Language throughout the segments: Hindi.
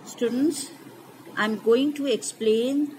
Students, I'm going to explain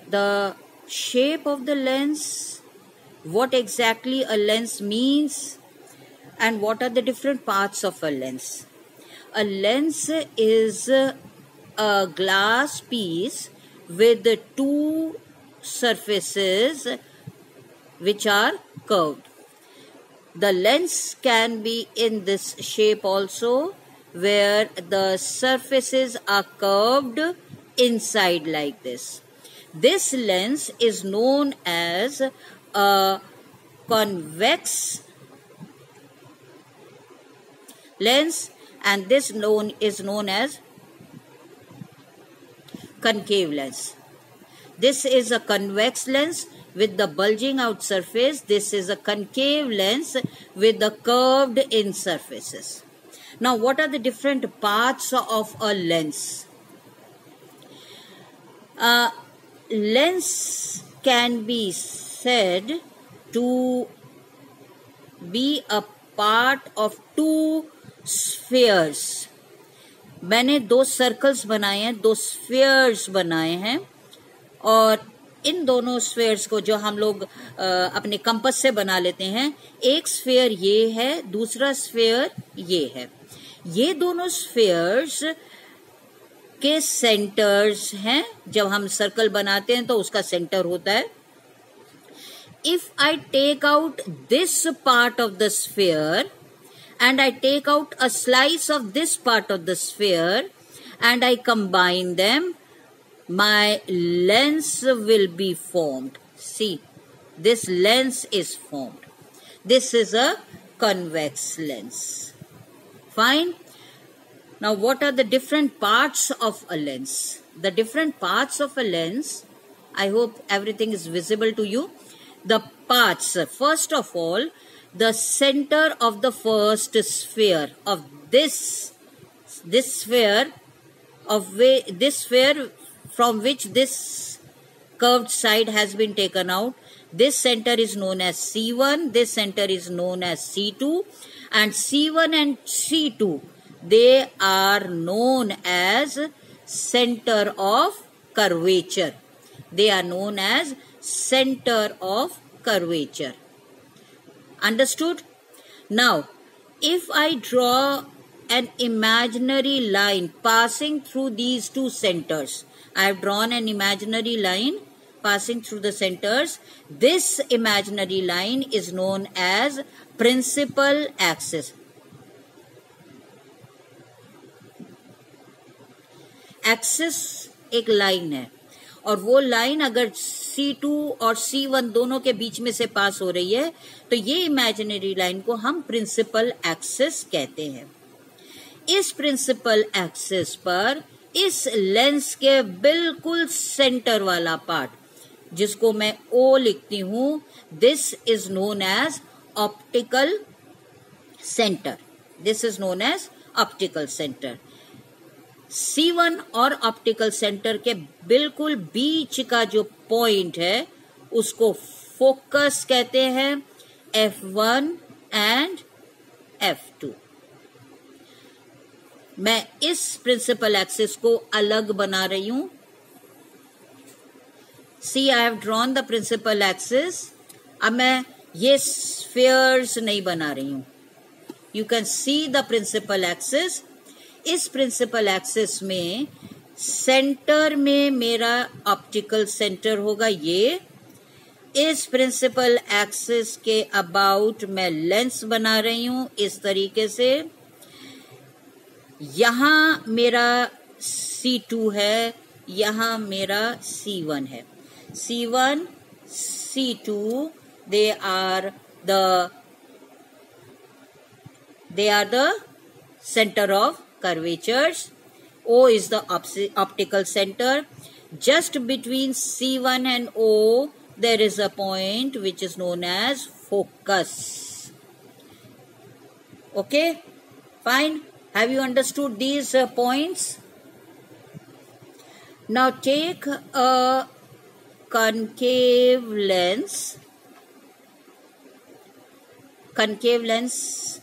the shape of the lens, what exactly a lens means, and what are the different parts of a lens. A lens is a glass piece with two surfaces which are curved. The lens can be in this shape also, where the surfaces are curved inside like this. This lens is known as a convex lens, and this is known as concave lens. This is a convex lens with the bulging out surface. This is a concave lens with the curved in surfaces. Now, what are the different parts of a lens? A lens can be said to be a part of two spheres. मैंने दो सर्कल्स बनाए हैं, दो स्फीयर्स बनाए हैं, और इन दोनों स्फीयर्स को जो हम लोग अपने कंपास से बना लेते हैं, एक स्फीयर ये है, दूसरा स्फीयर ये है. ये दोनों स्फीयर्स के सेंटर्स हैं. जब हम सर्कल बनाते हैं तो उसका सेंटर होता है. If I take out this part of the sphere and I take out a slice of this part of the sphere and I combine them, my lens will be formed. See, this lens is formed. This is a convex lens. Fine. Now, what are the different parts of a lens? The different parts of a lens, I hope everything is visible to you. The parts, first of all, the center of the first sphere of this sphere from which this curved side has been taken out. This center is known as C1, this center is known as C2, and C1 and C2, they are known as center of curvature. They are known as center of curvature. Understood? Now, if I draw an imaginary line passing through these two centers, I have drawn an imaginary line passing through the centers. This imaginary line is known as principal axis. Axis एक लाइन है, और वो लाइन अगर C2 और C1 दोनों के बीच में से पास हो रही है तो ये इमेजिनरी लाइन को हम प्रिंसिपल एक्सिस कहते हैं. इस प्रिंसिपल एक्सिस पर इस लेंस के बिल्कुल सेंटर वाला पार्ट, जिसको मैं O लिखती हूं, this is known as optical centre. This is known as optical centre. C1 और ऑप्टिकल सेंटर के बिल्कुल बीच का जो पॉइंट है उसको फोकस कहते हैं, F1 एंड F2. मैं इस प्रिंसिपल एक्सिस को अलग बना रही हूं. See, I have drawn the principal axis. अब मैं ये स्फीयर्स नहीं बना रही हूं. You can see the principal axis. इस प्रिंसिपल एक्सिस में सेंटर में मेरा ऑप्टिकल सेंटर होगा ये. इस प्रिंसिपल एक्सिस के अबाउट मैं लेंस बना रही हूं इस तरीके से. यहां मेरा C2 है, यहां मेरा C1 है. C1, C2, they are the center of curvatures. O is the optical center. Just between C1 and O, there is a point which is known as focus. Okay, fine. Have you understood these points? Now take a concave lens. Concave lens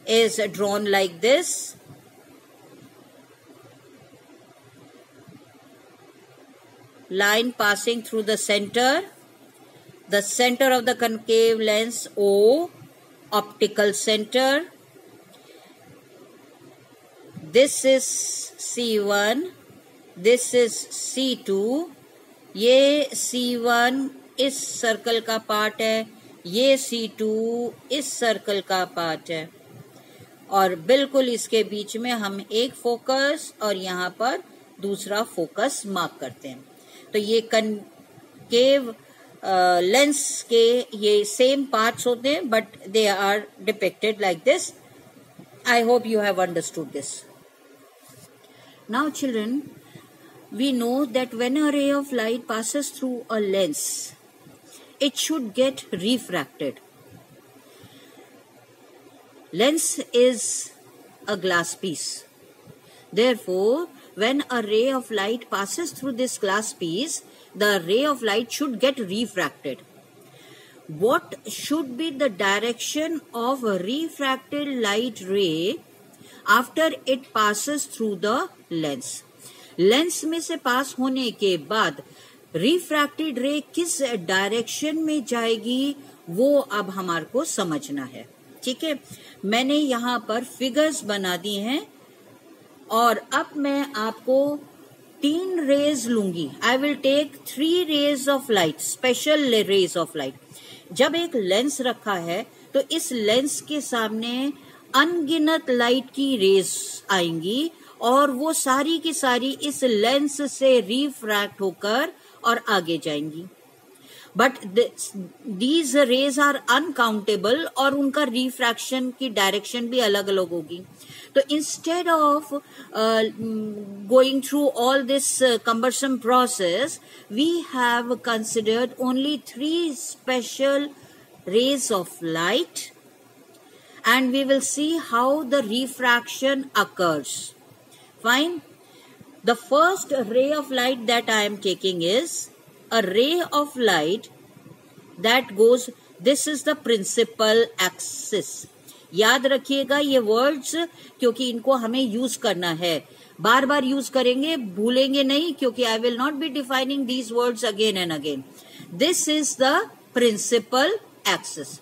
is drawn like this. line passing through the center of the concave lens O, optical center. This is C1, this is C2. ये C1 इस सर्कल का पार्ट है, ये C2 इस सर्कल का पार्ट है, और बिल्कुल इसके बीच में हम एक फोकस और यहाँ पर दूसरा फोकस मार्क करते हैं. तो ये कनकेव लेंस के ये सेम पार्ट्स होते हैं, but they are depicted like this. I hope you have understood this. Now children, we know that when a ray of light passes through a lens, it should get refracted. Lens is a glass piece. Therefore, when a ray of light passes through this glass piece, the ray of light should get refracted. What should be the direction of a refracted light ray after it passes through the lens? Lens में से पास होने के बाद रिफ्रैक्टेड रे किस डायरेक्शन में जाएगी वो अब हमारे को समझना है. ठीक है, मैंने यहाँ पर फिगर्स बना दी हैं और अब मैं आपको 3 रेज लूंगी. I will take 3 rays of light, special rays of light. जब एक लेंस रखा है तो इस लेंस के सामने अनगिनत लाइट की रेज आएंगी और वो सारी की सारी इस लेंस से रिफ्रैक्ट होकर और आगे जाएंगी. But these rays are uncountable और उनका रिफ्रैक्शन की डायरेक्शन भी अलग अलग होगी. तो instead of going through all this cumbersome process, we have considered only 3 special rays of light, and we will see how the refraction occurs. Fine. The first ray of light that I am taking is a ray of light that goes, this is the principal axis. याद रखिएगा ये वर्ड्स, क्योंकि इनको हमें यूज करना है. बार बार यूज करेंगे, भूलेंगे नहीं, क्योंकि I will not be defining these words again and again. This is the principal axis.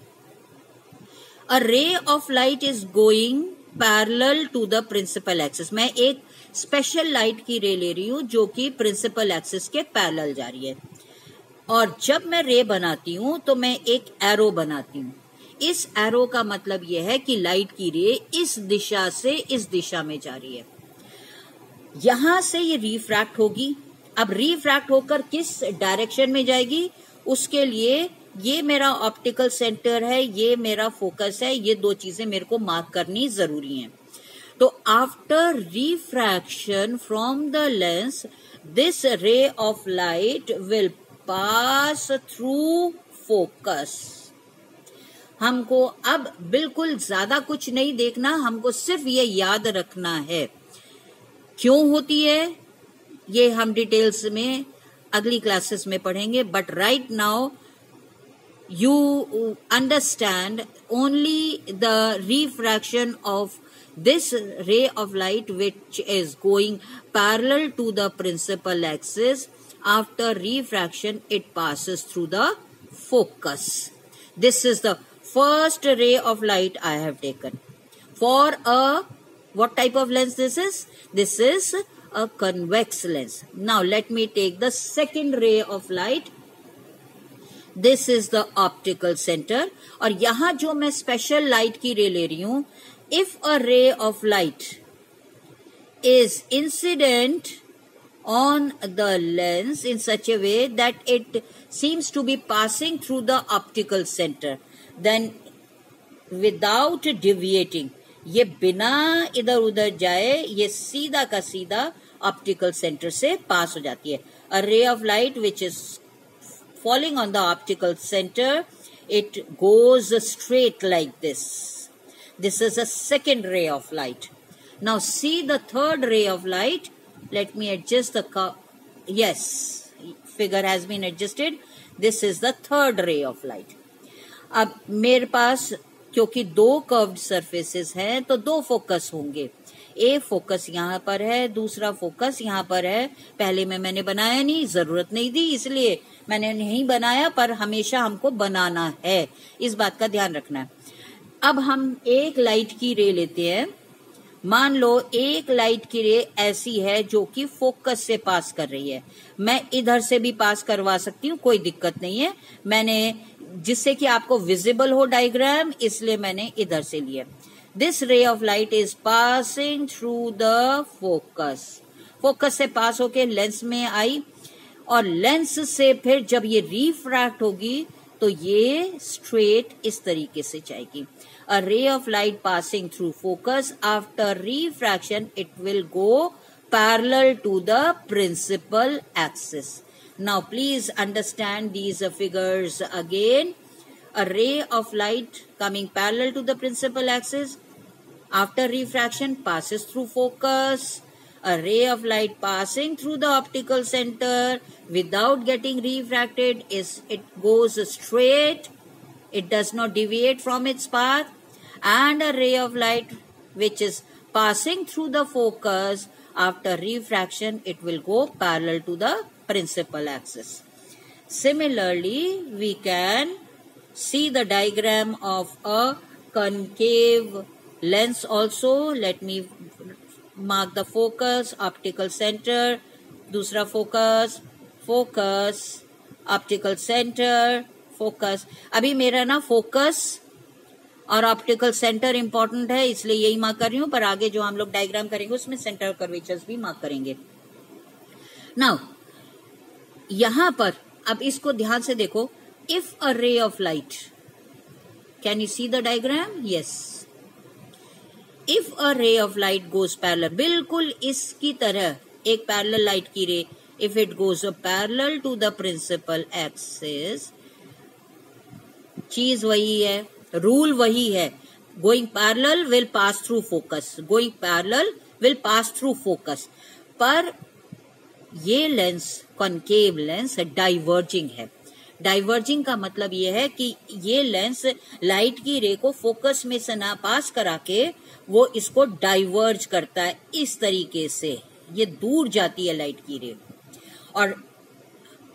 A ray of light is going parallel to the principal axis. मैं एक स्पेशल लाइट की रे ले रही हूं जो कि प्रिंसिपल एक्सिस के पैरेलल जा रही है. और जब मैं रे बनाती हूं तो मैं एक एरो बनाती हूं. इस एरो का मतलब यह है कि लाइट की रे इस दिशा से इस दिशा में जा रही है. यहां से ये रिफ्रैक्ट होगी. अब रिफ्रैक्ट होकर किस डायरेक्शन में जाएगी, उसके लिए ये मेरा ऑप्टिकल सेंटर है, ये मेरा फोकस है, ये 2 चीजें मेरे को मार्क करनी जरूरी हैं. तो after refraction from the lens, this रे of light will pass through focus. हमको अब बिल्कुल ज्यादा कुछ नहीं देखना, हमको सिर्फ ये याद रखना है. क्यों होती है ये हम डिटेल्स में अगली क्लासेस में पढ़ेंगे, but right now you understand only the refraction of this ray of light which is going parallel to the principal axis. After refraction it passes through the focus. This is the first ray of light I have taken. For a what type of lens this is? This is a convex lens. Now let me take the second ray of light. This is the optical center. और यहां जो मैं स्पेशल लाइट की रे ले रही हूं, if a ray of light is incident on the lens in such a way that it seems to be passing through the optical center, then without deviating, ये बिना इधर उधर जाए ये सीधा का सीधा ऑप्टिकल सेंटर से पास हो जाती है. A ray of light which is falling on the optical center, it goes straight like this. This is a second ray of light. Now see the third ray of light. Let me adjust the yes, figure has been adjusted. This is the third ray of light. अब मेरे पास क्योंकि 2 कर्व्ड सरफेसेस हैं तो 2 फोकस होंगे. एक फोकस यहाँ पर है, दूसरा फोकस यहाँ पर है। पहले में मैंने बनाया नहीं, जरूरत नहीं थी, इसलिए मैंने नहीं बनाया, पर हमेशा हमको बनाना है, इस बात का ध्यान रखना है। अब हम एक लाइट की रे लेते हैं। मान लो एक लाइट की रे ऐसी है जो कि फोकस से पास कर रही है। मैं इधर से भी पास करवा सकती हूँ, कोई दिक्कत नहीं है। मैंने जिससे कि आपको विजिबल हो डायग्राम, इसलिए मैंने इधर से लिया। दिस रे of light is passing through the focus. Focus से पास होके लेंस में आई, और लेंस से फिर जब ये रिफ्रैक्ट होगी तो ये स्ट्रेट इस तरीके से जाएगी। A ray of light passing through focus, after refraction it will go parallel to the principal axis. Now please understand these figures again. A ray of light coming parallel to the principal axis, after refraction passes through focus. A ray of light passing through the optical center without getting refracted it goes straight. It does not deviate from its path. And a ray of light which is passing through the focus, after refraction it will go parallel to the principal axis. Similarly, we can see the diagram of a concave lens also. Let me mark the focus, optical center, दूसरा focus, focus, optical center, focus. अभी मेरा ना focus और ऑप्टिकल सेंटर इंपॉर्टेंट है, इसलिए यही मार्क कर रही हूं, पर आगे जो हम लोग डायग्राम करेंगे उसमें सेंटर कर्वेचर्स भी मार्क करेंगे। नाउ यहां पर अब इसको ध्यान से देखो। If a ray of light, can you see the diagram? Yes. If a ray of light goes parallel, बिल्कुल इसकी तरह एक पैरेलल लाइट की ray, if it goes parallel to the principal axis, चीज वही है, रूल वही है। Going parallel will pass through focus, going parallel will pass through focus. पर ये लेंस कॉनकेव लेंस डाइवर्जिंग है। डाइवर्जिंग का मतलब ये है कि ये लेंस लाइट की रे को फोकस में से ना पास करा के वो इसको डाइवर्ज करता है इस तरीके से, ये दूर जाती है लाइट की रे। और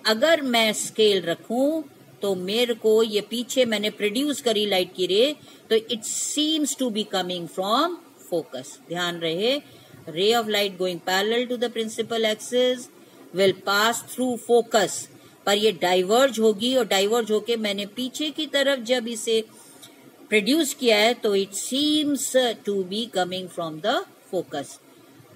अगर मैं स्केल रखूं तो मेरे को ये पीछे मैंने प्रोड्यूस करी लाइट की रे, तो it seems to be coming from focus. ध्यान रहे, ray of light going parallel to the principal axis will pass through focus, पर ये डाइवर्ज होगी, और डाइवर्ज होके मैंने पीछे की तरफ जब इसे प्रोड्यूस किया है तो it seems to be coming from the focus.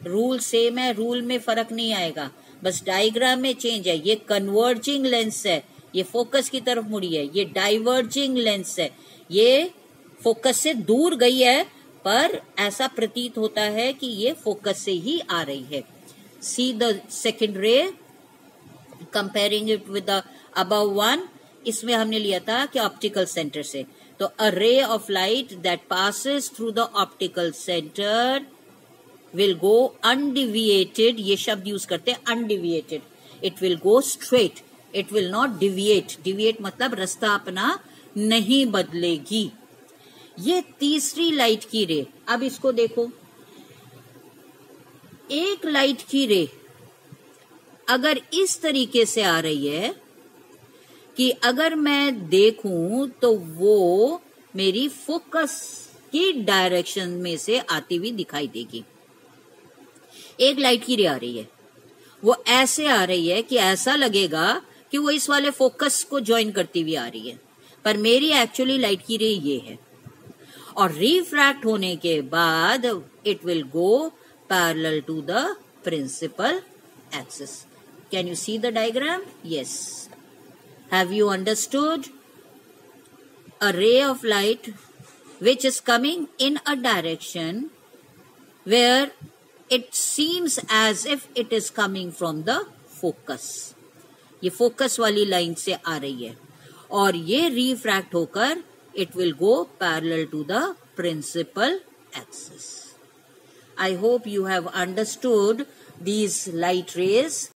Rule same है, रूल में फर्क नहीं आएगा, बस डायग्राम में चेंज है। ये कन्वर्जिंग लेंस है, ये फोकस की तरफ मुड़ी है, ये डाइवर्जिंग लेंस है, ये फोकस से दूर गई है, पर ऐसा प्रतीत होता है कि ये फोकस से ही आ रही है। सी द सेकेंड रे, comparing it with the above one, इसमें हमने लिया था कि ऑप्टिकल सेंटर से, तो a ray of light that passes through the optical centre will go undeviated, ये शब्द यूज करते हैं undeviated, it will go straight, it will not deviate. Deviate मतलब रास्ता अपना नहीं बदलेगी। ये तीसरी लाइट की रे, अब इसको देखो, एक लाइट की रे अगर इस तरीके से आ रही है कि अगर मैं देखूं तो वो मेरी फोकस की डायरेक्शन में से आती हुई दिखाई देगी। एक लाइट की रे आ रही है, वो ऐसे आ रही है कि ऐसा लगेगा कि वो इस वाले फोकस को ज्वाइन करती हुई आ रही है, पर मेरी एक्चुअली लाइट की रे ये है। और रिफ्रैक्ट होने के बाद it will go parallel to the principal axis. Can you see the diagram? Yes. Have you understood? A ray of light which is coming in a direction where it seems as if it is coming from the focus. ये फोकस वाली लाइन से आ रही है, और ये रिफ्रैक्ट होकर it will go parallel to the principal axis. I hope you have understood these light rays.